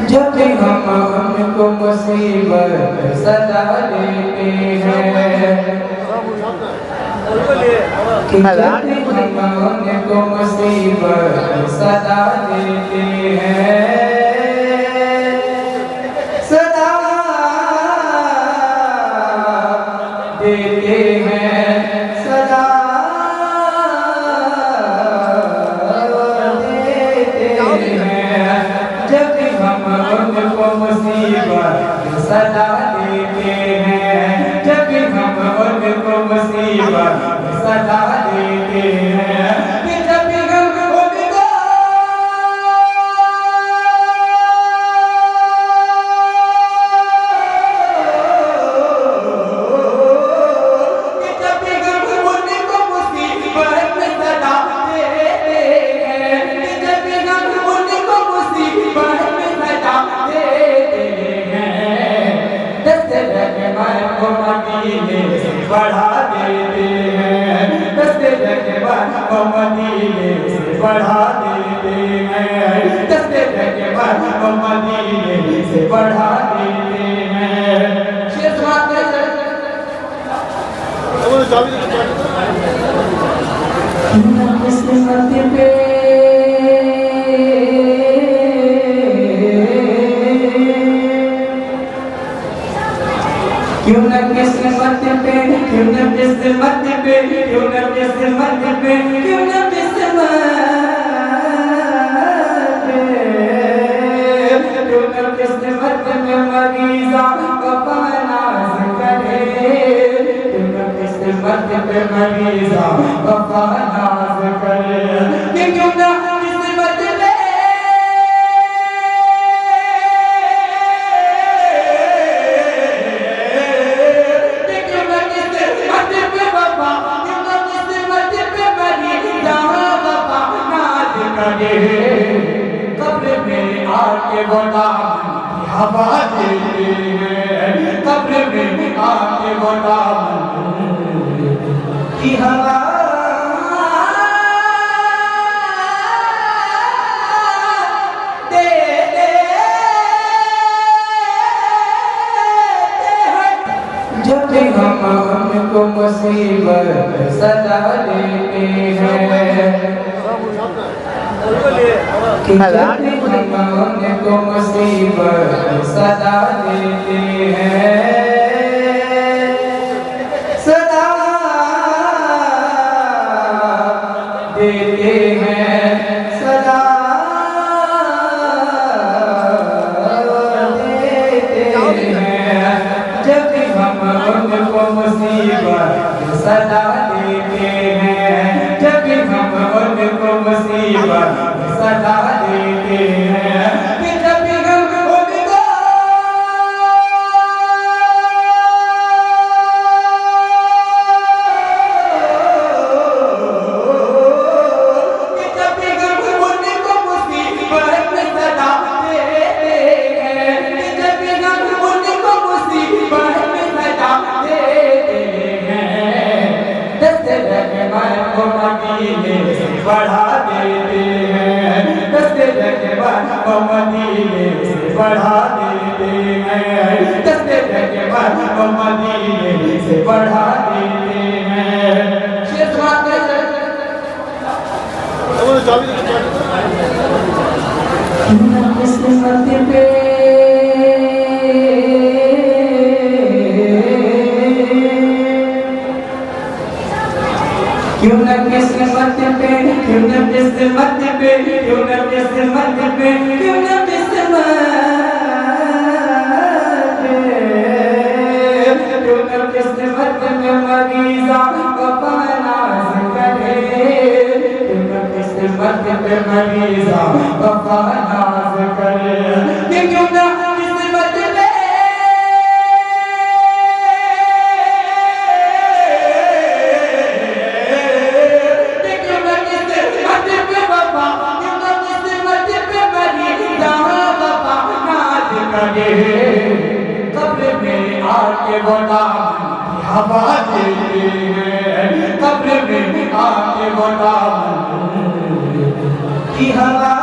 जब भी हम उनको मुसीबत सदा देते हैं कि जब भी हम उनको मुसीबत सदा देते हैं सदा देते हैं सदा उनको मुसीबत सदा देते हैं जब भी हम उनको मुसीबत सदा देते हैं कि जब भी हम उनको कि जब भी हम उनको मुसीबत सदा देते हैं कि जब भी हम उनको मुसीबत को मदीने से बढ़ा देते हैं दस्ते जगबान को मदीने से बढ़ा देते हैं दस्ते जगबान को मदीने से बढ़ा देते हैं शेर समाप्त पे क्यों न किस्मत पे क्यों न किस्मत पे क्यों न किस्मत पे क्यों न किस्मत पे क्यों न किस्मत में मरीज़ा वफ़ा नाज़ करे क्यों न किस्मत पे मरीज़ा वफ़ा नाज़ करे क्यों न कब्र में आके गुलाम की हवा देते हैं कब्र में आके गुलाम की हवा देते हैं जब भी हम उनको मुसीबत सदा देते हैं कि जब भी हम उनको मुसीबत सदा देते हैं सदा देते हैं सदा देते हैं जब भी हम उनको मुसीबत सदा देते हैं जब भी हम उनको मुसीबत सदा देते हैं कि जब भी हम उनको कि जब भी हम उनको मुसीबत सदा देते हैं कि जब भी हम उनको मुसीबत सदा देते हैं दस्ते जगबान को मदीने से बढ़ा देते हैं दस्ते जगबान को मदीने से बढ़ा देते हैं दस्ते जगबान को मदीने से बढ़ा देते हैं शेर समाप्त पे क्यों न किस्मत पे क्यों न किस्मत पे क्यों न किस्मत पे क्यों न किस्मत पे क्यों न किस्मत में मरीज़ा वफ़ा नाज़ करे क्यों न किस्मत पे मरीज़ा वफ़ा नाज़ करे क्यों न कब्र में आके गुलाम की हवा देते हैं कब्र में आके गुलाम की हवा